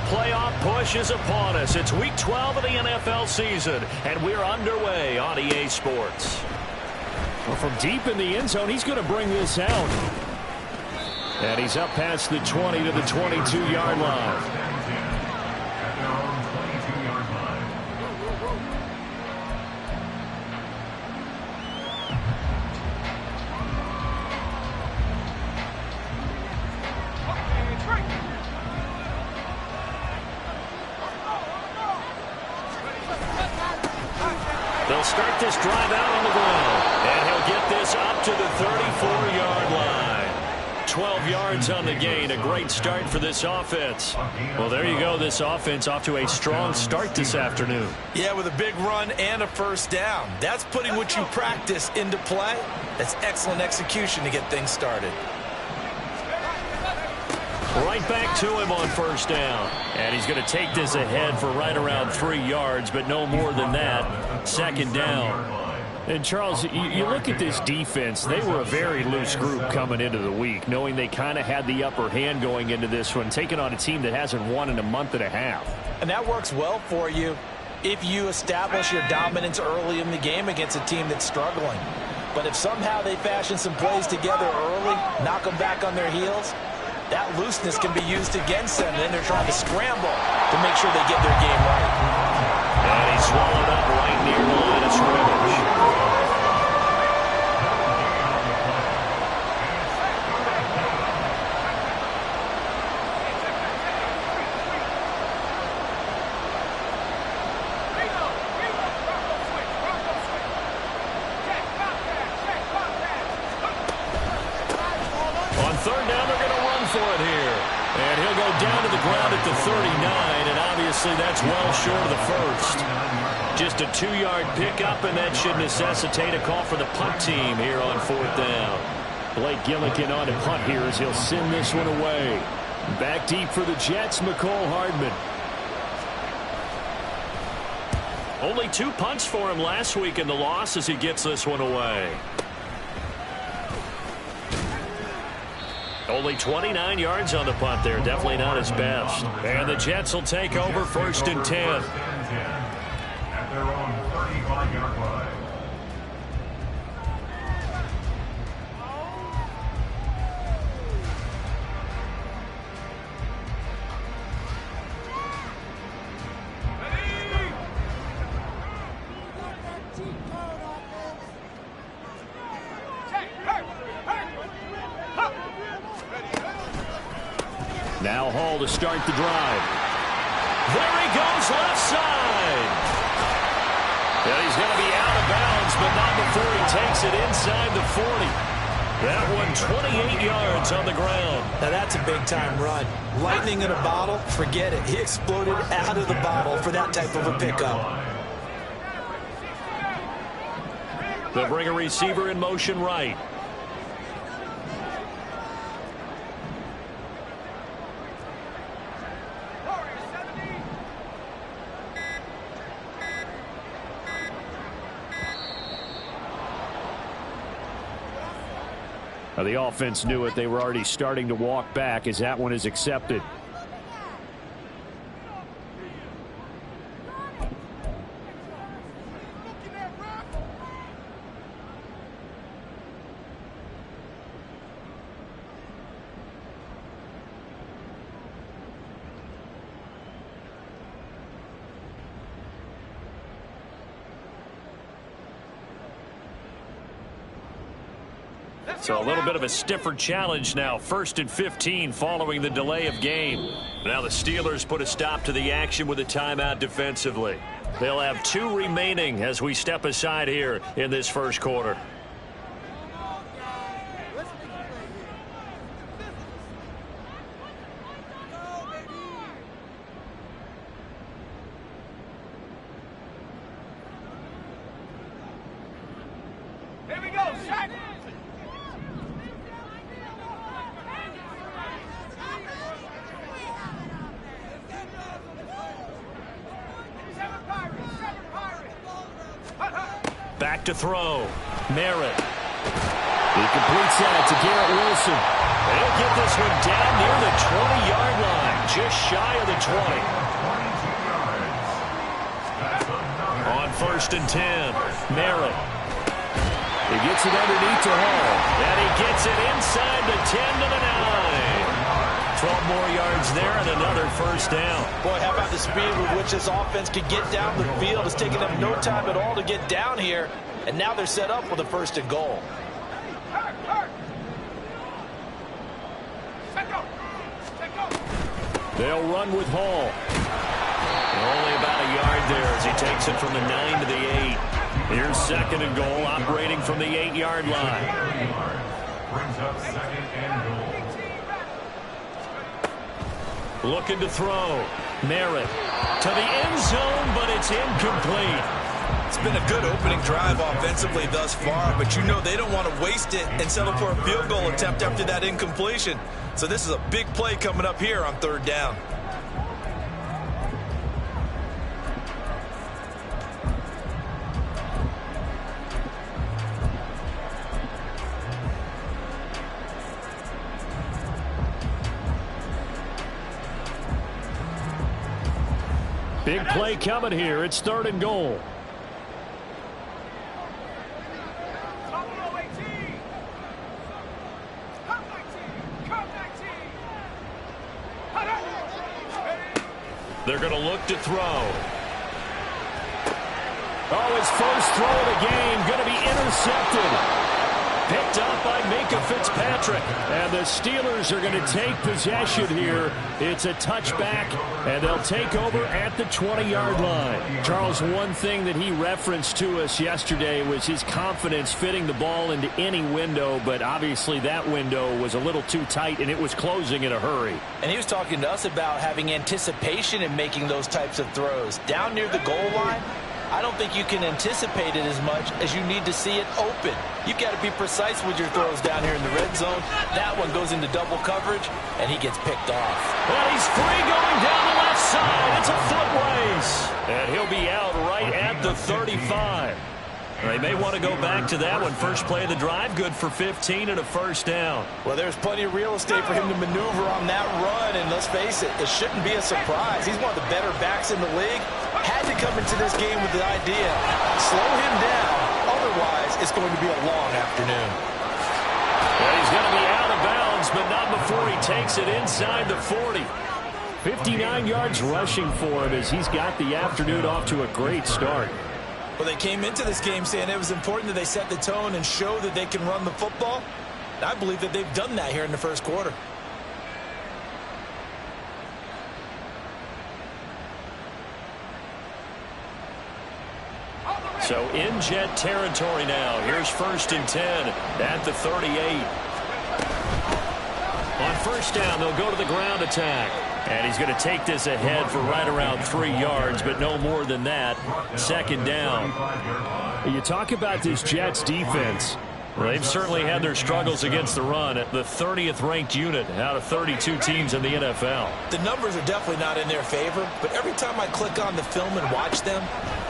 playoff push is upon us. It's Week 12 of the NFL season, and we're underway on EA Sports. Well, from deep in the end zone, he's going to bring this out. And he's up past the 20 to the 22-yard line. They'll start this drive out on the ground, and he'll get this up to the 34-yard line. 12 yards on the gain. A great start for this offense. Well, there you go. This offense off to a strong start this afternoon. Yeah, with a big run and a first down. That's putting what you practice into play. That's excellent execution to get things started. Right back to him on first down. And he's going to take this ahead for right around 3 yards, but no more than that. Second down. And, Charles, you look at this defense. They were a very loose group coming into the week, knowing they kind of had the upper hand going into this one, taking on a team that hasn't won in a month and a half. And that works well for you if you establish your dominance early in the game against a team that's struggling. But if somehow they fashion some plays together early, knock them back on their heels, that looseness can be used against them. Then they're trying to scramble to make sure they get their game right. And he's swallowed up right near the line of scrimmage. On third down, they're going to run for it here. And he'll go down to the ground at the 39, and obviously that's well short of the first. Just a 2-yard pickup, and that should necessitate a call for the punt team here on fourth down. Blake Gillikin on a punt here as he'll send this one away. Back deep for the Jets, McCole Hardman. Only 2 punts for him last week in the loss as he gets this one away. Only 29 yards on the punt there. Definitely not his best. And the Jets will take over first and 10. At their own 35-yard line. Now Hall to start the drive. There he goes, left side. Yeah, he's going to be out of bounds, but not before he takes it inside the 40. That one 28 yards on the ground. Now that's a big-time run. Lightning in a bottle, forget it. He exploded out of the bottle for that type of a pickup. They'll bring a receiver in motion right. The offense knew it. They were already starting to walk back as that one is accepted. So a little bit of a stiffer challenge now. First and 15 following the delay of game. Now the Steelers put a stop to the action with a timeout defensively. They'll have 2 remaining as we step aside here in this first quarter. Here we go, set! Back to throw. Merritt. He completes that to Garrett Wilson. They'll get this one down near the 20-yard line. just shy of the 20. On 1st and 10, Merritt. He gets it underneath to Hall. And he gets it inside the 10 to the 9. 12 more yards there and another first down. Boy, how about the speed with which this offense could get down the field? It's taken them no time at all to get down here. And now they're set up with a 1st and goal. They'll run with Hall. Only about a yard there as he takes it from the 9 to the 8. Here's 2nd and goal, operating from the 8-yard line. Brings up 2nd and goal. Looking to throw. Merritt to the end zone, but it's incomplete. It's been a good opening drive offensively thus far, but you know they don't want to waste it and settle for a field goal attempt after that incompletion. So this is a big play coming up here on 3rd down. Big play coming here. It's 3rd and goal. They're going to look to throw. Oh, his first throw of the game going to be intercepted. Picked up by Minkah Fitzpatrick. And the Steelers are going to take possession here. It's a touchback, and they'll take over at the 20-yard line. Charles, one thing that he referenced to us yesterday was his confidence fitting the ball into any window, but obviously that window was a little too tight, and it was closing in a hurry. And he was talking to us about having anticipation in making those types of throws. Down near the goal line, I don't think you can anticipate it as much as you need to see it open. You've got to be precise with your throws down here in the red zone. That one goes into double coverage, and he gets picked off. Well, he's free going down the left side. It's a foot race. And he'll be out right at the 35. They may want to go back to that one. First play of the drive, good for 15 and a first down. Well, there's plenty of real estate for him to maneuver on that run, and let's face it, it shouldn't be a surprise. He's one of the better backs in the league. Had to come into this game with the idea, slow him down, otherwise it's going to be a long afternoon. Well, he's going to be out of bounds, but not before he takes it inside the 40. 59 yards rushing for him as he's got the afternoon off to a great start. Well, they came into this game saying it was important that they set the tone and show that they can run the football. I believe that they've done that here in the first quarter. So in Jet territory now. Here's 1st and 10 at the 38. On 1st down, they'll go to the ground attack. And he's going to take this ahead for right around 3 yards, but no more than that. 2nd down. You talk about this Jets defense. Well, they've certainly had their struggles against the run at the 30th ranked unit out of 32 teams in the NFL. The numbers are definitely not in their favor, but every time I click on the film and watch them,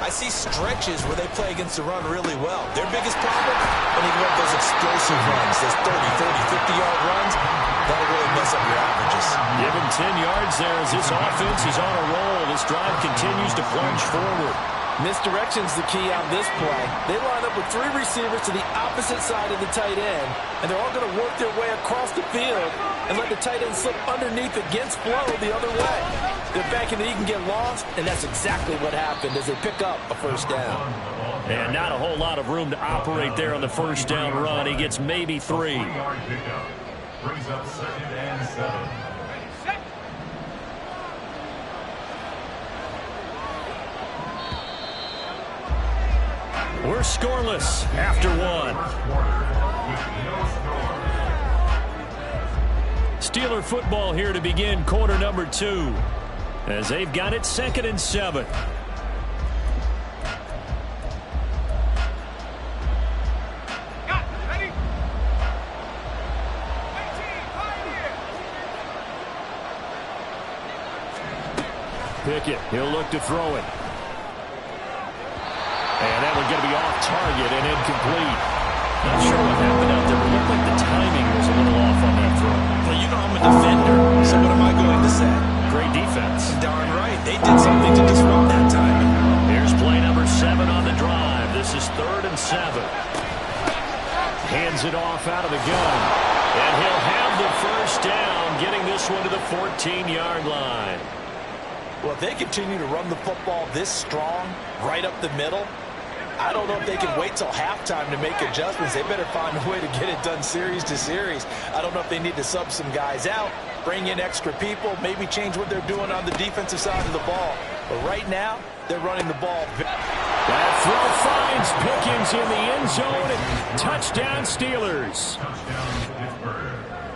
I see stretches where they play against the run really well. Their biggest problem, when they go up those explosive runs, those 30, 50-yard runs, that'll really mess up your averages. Give him 10 yards there as this offense is on a roll. This drive continues to plunge forward. Misdirection's the key on this play. They line up with 3 receivers to the opposite side of the tight end, and they're all going to work their way across the field and let the tight end slip underneath against flow the other way. They're banking that he can get lost, and that's exactly what happened as they pick up a 1st down. And not a whole lot of room to operate there on the 1st down run. He gets maybe 3. Brings up 2nd and 7. We're scoreless after 1. Steeler football here to begin quarter number 2. As they've got it 2nd and 7. Pickett, he'll look to throw it. And that one's going to be off target and incomplete. Not sure what happened out there, but it looked like the timing was a little off on that throw. Well, you know I'm a defender, so what am I going to say? Hands it off out of the gun. And he'll have the first down, getting this one to the 14-yard line. Well, if they continue to run the football this strong, right up the middle, I don't know if they can wait till halftime to make adjustments. They better find a way to get it done series to series. I don't know if they need to sub some guys out, bring in extra people, maybe change what they're doing on the defensive side of the ball. But right now, they're running the ball. That throw finds Pickens in the end zone. Touchdown, Steelers.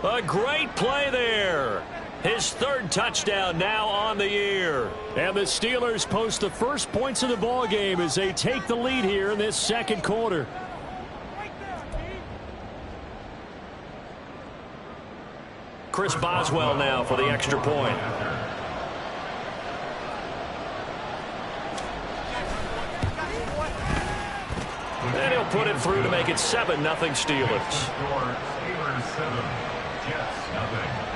A great play there. His third touchdown now on the year. And the Steelers post the first points of the ball game as they take the lead here in this second quarter. Chris Boswell now for the extra point. And he'll put it through to make it 7-0 Steelers. Steelers 7, Jets nothing.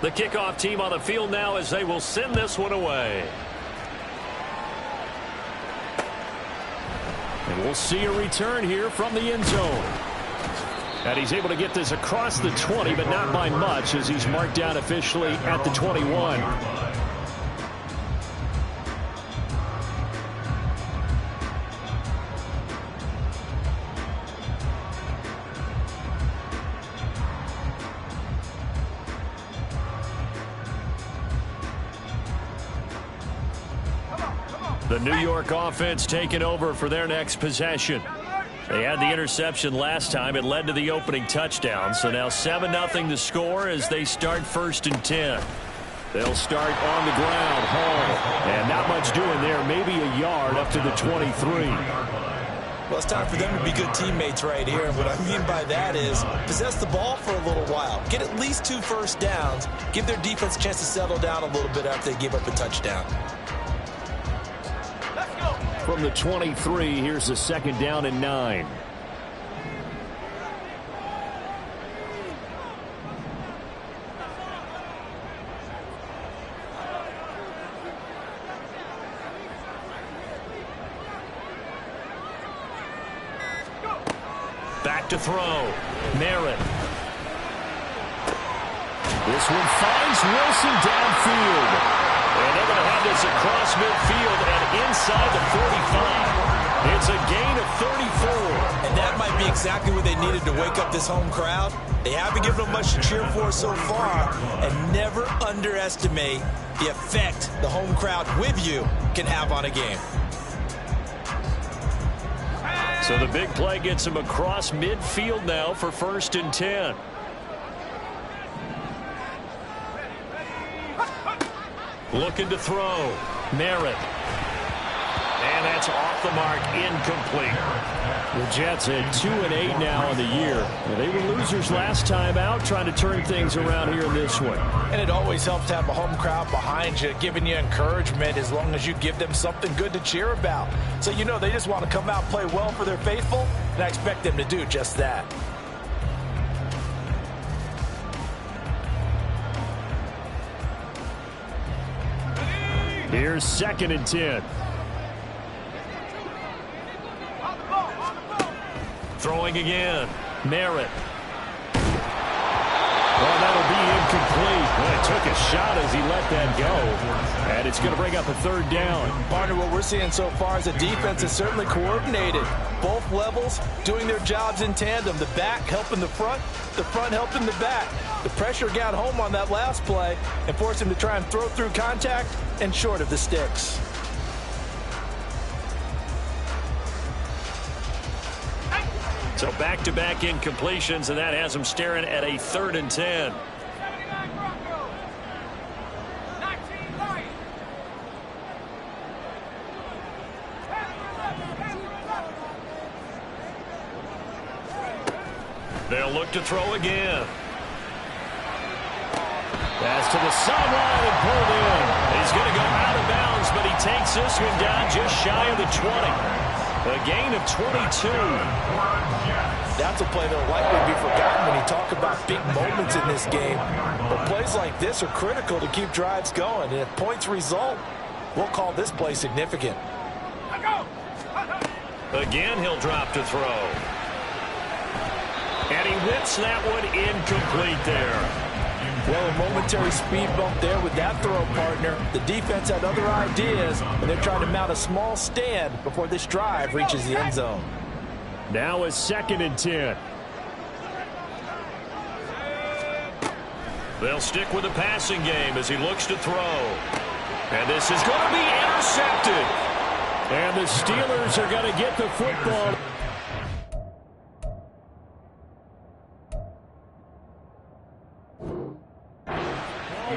The kickoff team on the field now as they will send this one away. And we'll see a return here from the end zone. And he's able to get this across the 20, but not by much as he's marked down officially at the 21. The New York offense taking over for their next possession. They had the interception last time. It led to the opening touchdown. So now 7-0 the score as they start 1st and 10. They'll start on the ground, Hall. And not much doing there. Maybe a yard up to the 23. Well, it's time for them to be good teammates right here. And what I mean by that is possess the ball for a little while. Get at least 2 first downs. Give their defense a chance to settle down a little bit after they give up a touchdown. From the 23, here's the 2nd down and 9. Back to throw. Merritt. This one finds Wilson downfield. And they're going to have this across midfield and inside the 45. It's a gain of 34. And that might be exactly what they needed to wake up this home crowd. They haven't given them much to cheer for so far. And never underestimate the effect the home crowd with you can have on a game. So the big play gets him across midfield now for 1st and 10. Looking to throw. Merritt. And that's off the mark, incomplete. The Jets at 2-8 now on the year. They were losers last time out, trying to turn things around here in this one. And it always helps to have a home crowd behind you, giving you encouragement as long as you give them something good to cheer about. So you know they just want to come out and play well for their faithful, and I expect them to do just that. Here's 2nd and 10. Throwing again. Merritt. Well, that'll be incomplete. Well, it took a shot as he let that go. And it's going to bring up a 3rd down. Partner, what we're seeing so far is the defense is certainly coordinated. Both levels doing their jobs in tandem. The back helping the front helping the back. The pressure got home on that last play and forced him to try and throw through contact and short of the sticks. So back-to-back incompletions, and that has him staring at a 3rd and 10. They'll look to throw again. Pass to the sideline and pulled in. He's going to go out of bounds, but he takes this one down just shy of the 20. A gain of 22. That's a play that will likely be forgotten when you talk about big moments in this game. But plays like this are critical to keep drives going. And if points result, we'll call this play significant. Again, he'll drop to throw. And he whips that one incomplete there. Well, a momentary speed bump there with that throw, partner. The defense had other ideas, and they're trying to mount a small stand before this drive reaches the end zone. Now a 2nd and 10. They'll stick with the passing game as he looks to throw. And this is going to be intercepted. And the Steelers are going to get the football.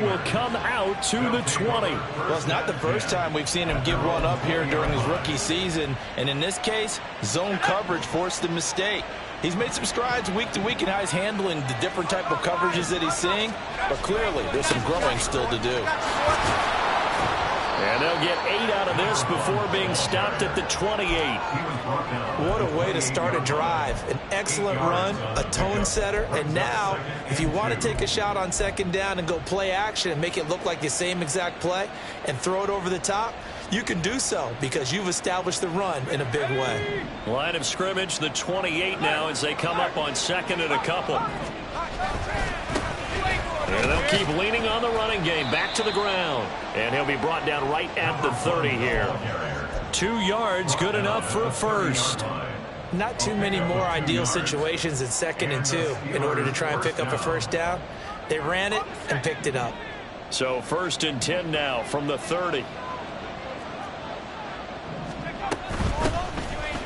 Will come out to the 20. Well, it's not the first time we've seen him give one up here during his rookie season. And in this case, zone coverage forced the mistake. He's made some strides week to week in how he's handling the different type of coverages that he's seeing. But clearly, there's some growing still to do. And they'll get 8 out of this before being stopped at the 28. What a way to start a drive. An excellent run, a tone setter, and now, if you want to take a shot on 2nd down and go play action and make it look like the same exact play and throw it over the top, you can do so because you've established the run in a big way. Line of scrimmage, the 28 now as they come up on 2nd and a couple. And they'll keep leaning on the running game back to the ground. And he'll be brought down right at the 30 here. 2 yards, good enough for a first. Not too many more ideal situations at 2nd and 2 in order to try and pick up a first down. They ran it and picked it up. So 1st and 10 now from the 30.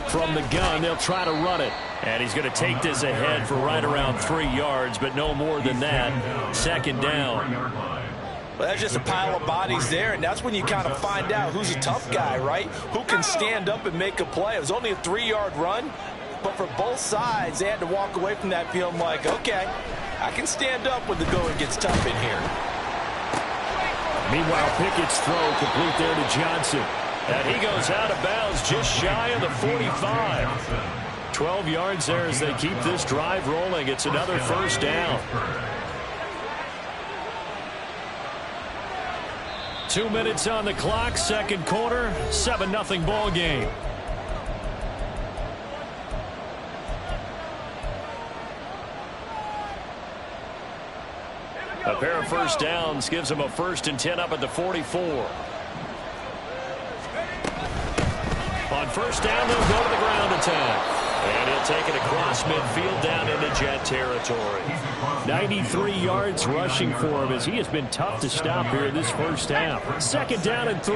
From the gun, they'll try to run it. And he's going to take this ahead for right around 3 yards, but no more than that. 2nd down. Well, that's just a pile of bodies there, and that's when you kind of find out who's a tough guy, right? Who can stand up and make a play. It was only a 3-yard run, but for both sides, they had to walk away from that feeling like, okay, I can stand up when the going gets tough in here. Meanwhile, Pickett's throw complete there to Johnson. And he goes out of bounds just shy of the 45. 12 yards there as they keep this drive rolling. It's another first down. 2 minutes on the clock, 2nd quarter, 7-0 ball game. A pair of first downs gives them a 1st and 10 up at the 44. On 1st down, they'll go to the ground attack. And he'll take it across midfield down into Jet territory. 93 yards rushing for him as he has been tough to stop here in this first half. 2nd down and 3.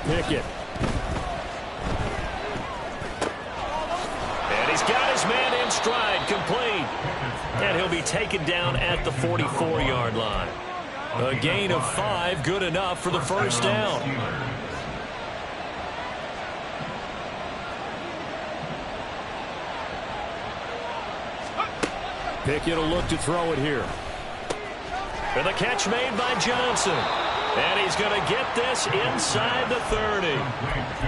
Pickett. And he's got his man in stride, complete. And he'll be taken down at the 44-yard line. A gain of 5, good enough for the first down. Pickett will look to throw it here. And the catch made by Johnson. And he's going to get this inside the 30.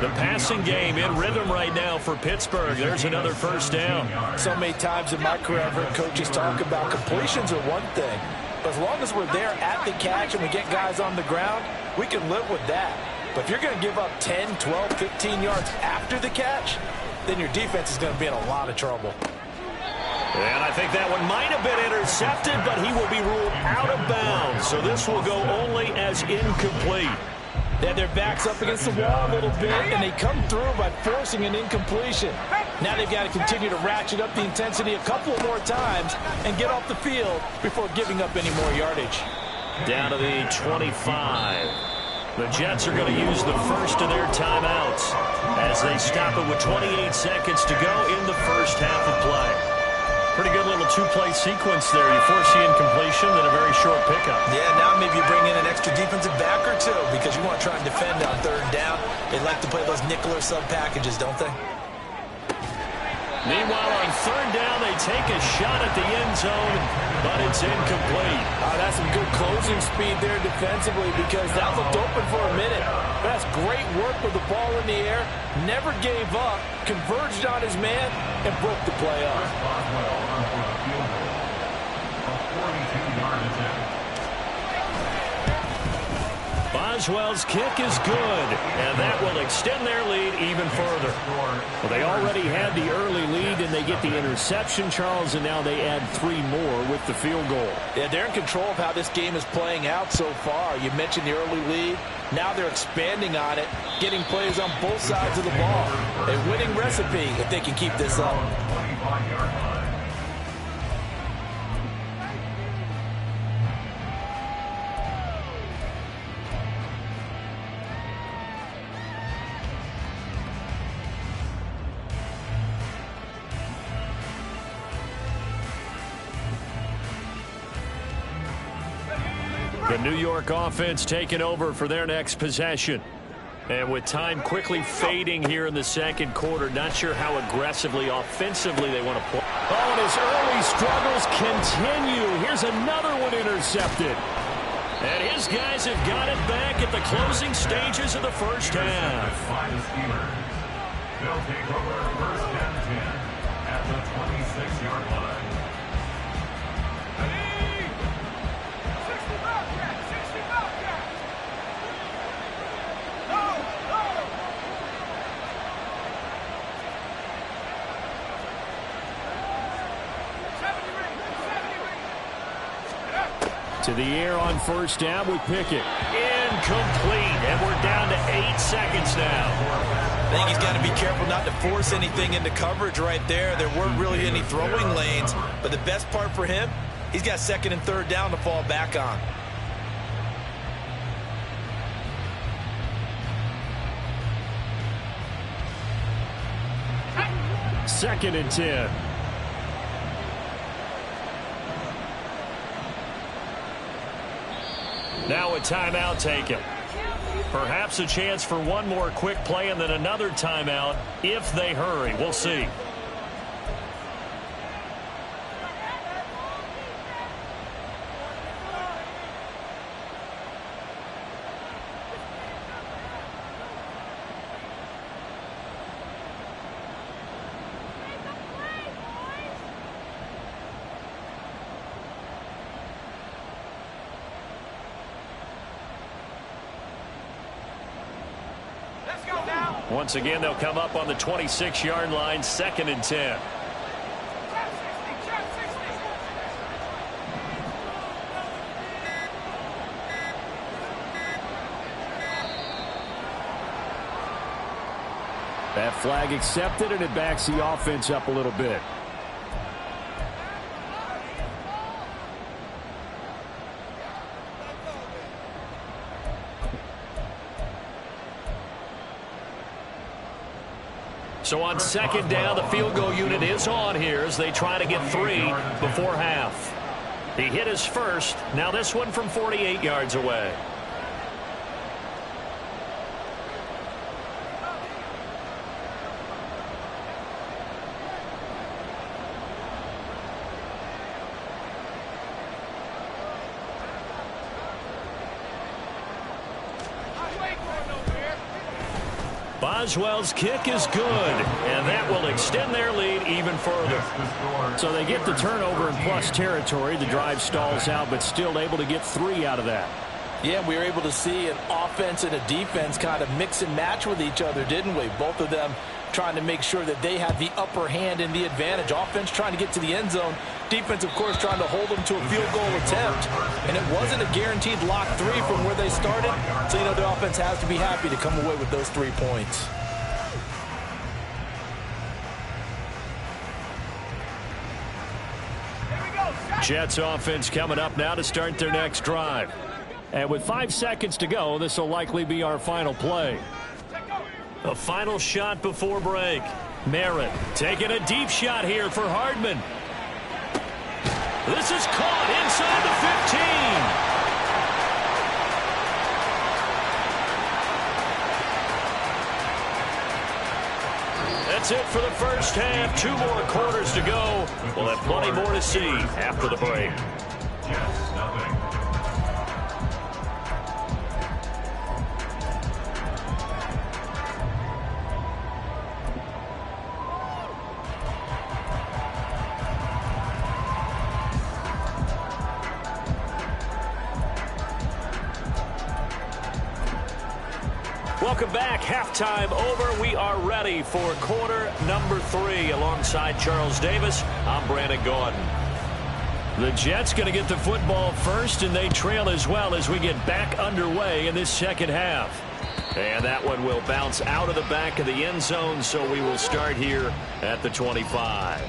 The passing game in rhythm right now for Pittsburgh. There's another first down. So many times in my career, I've heard coaches talk about completions are one thing. But as long as we're there at the catch and we get guys on the ground, we can live with that. But if you're going to give up 10, 12, 15 yards after the catch, then your defense is going to be in a lot of trouble. And I think that one might have been intercepted, but he will be ruled out of bounds. So this will go only as incomplete. They had their backs up against the wall a little bit, and they come through by forcing an incompletion. Now they've got to continue to ratchet up the intensity a couple more times and get off the field before giving up any more yardage. Down to the 25. The Jets are going to use the first of their timeouts as they stop it with 28 seconds to go in the first half of play. Pretty good little two-play sequence there. You force the incompletion, then a very short pickup. Yeah, now maybe you bring in an extra defensive back or two because you want to try and defend on 3rd down. They like to play those nickel or sub packages, don't they? Meanwhile, on 3rd down, they take a shot at the end zone, but it's incomplete. That's some good closing speed there defensively because that looked open for a minute. That's great work with the ball in the air. Never gave up, converged on his man, and broke the play up. Boswell on for the field goal. A 42-yard attempt. Boswell's kick is good, and that will extend their lead even further. Well, they already had the early lead, and they get the interception, Charles, and now they add 3 more with the field goal. Yeah, they're in control of how this game is playing out so far. You mentioned the early lead. Now they're expanding on it, getting plays on both sides of the ball. A winning recipe if they can keep this up. 25-yard line. The New York offense taking over for their next possession. And with time quickly fading here in the second quarter, not sure how aggressively, offensively they want to play. Oh, and his early struggles continue. Here's another one intercepted. And his guys have got it back at the closing stages of the first half. By the Steelers. They'll take over first and 10 at the 26-yard line. To the air on first down with Pickett. Incomplete, and we're down to 8 seconds now. I think he's got to be careful not to force anything into coverage right there. There weren't really any throwing lanes, but the best part for him, he's got second and third down to fall back on. Second and 10. Now a timeout taken. Perhaps a chance for one more quick play and then another timeout if they hurry. We'll see. Once again, they'll come up on the 26-yard line, second and 10. That flag accepted, and it backs the offense up a little bit. So on second down, the field goal unit is on here as they try to get 3 before half. He hit his first. Now this one from 48 yards away. Boswell's kick is good, and that will extend their lead even further. So they get the turnover in plus territory. The drive stalls out, but still able to get 3 out of that. Yeah, we were able to see an offense and a defense kind of mix and match with each other, didn't we? Both of them trying to make sure that they had the upper hand and the advantage. Offense trying to get to the end zone. Defense, of course, trying to hold them to a field goal attempt. And it wasn't a guaranteed lock 3 from where they started. So, you know, the offense has to be happy to come away with those 3 points. Jets offense coming up now to start their next drive. And with 5 seconds to go, this will likely be our final play. A final shot before break. Merritt taking a deep shot here for Hardman. This is caught inside the 15. That's that's it for the first half. 2 more quarters to go. We'll have plenty more to see after the break. Jets, nothing. Welcome back. Halftime over. We are ready for quarter number 3. Alongside Charles Davis, I'm Brandon Gaudin. The Jets going to get the football first, and they trail as well as we get back underway in this second half. And that one will bounce out of the back of the end zone, so we will start here at the 25.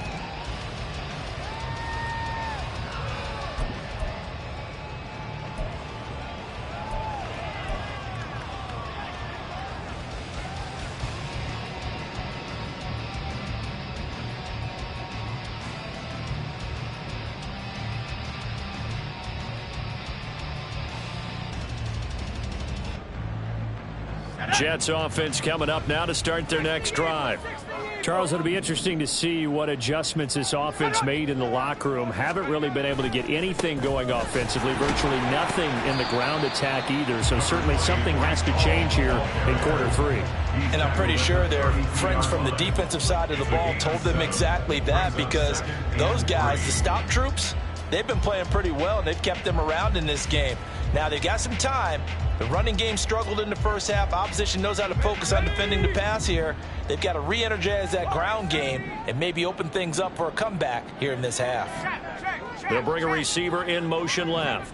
Jets offense coming up now to start their next drive. Charles, it'll be interesting to see what adjustments this offense made in the locker room. Haven't really been able to get anything going offensively, virtually nothing in the ground attack either. So certainly something has to change here in quarter 3. And I'm pretty sure their friends from the defensive side of the ball told them exactly that, because those guys, the stop troops, they've been playing pretty well, and they've kept them around in this game. Now, they've got some time. The running game struggled in the first half. Opposition knows how to focus on defending the pass here. They've got to re-energize that ground game and maybe open things up for a comeback here in this half. They'll bring a receiver in motion left.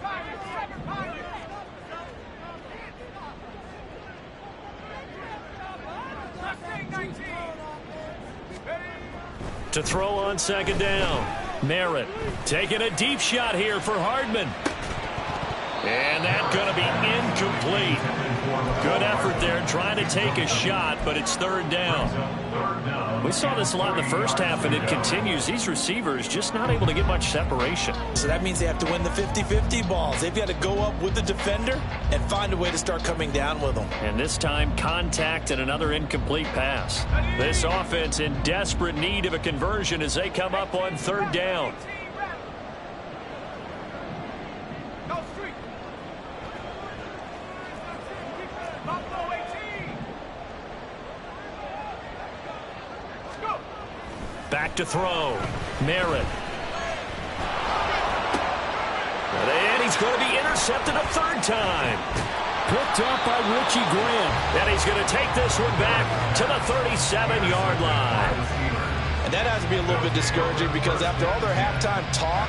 To throw on second down. Merritt taking a deep shot here for Hardman. And that's going to be incomplete. Good effort there trying to take a shot, but it's third down. We saw this a lot in the first half, and it continues. These receivers just not able to get much separation. So that means they have to win the 50-50 balls. They've got to go up with the defender and find a way to start coming down with them. And this time, contact and another incomplete pass. This offense in desperate need of a conversion as they come up on third down. Back to throw. Merritt. And he's going to be intercepted a third time. Picked up by Richie Graham. And he's going to take this one back to the 37-yard line. And that has to be a little bit discouraging, because after all their halftime talk,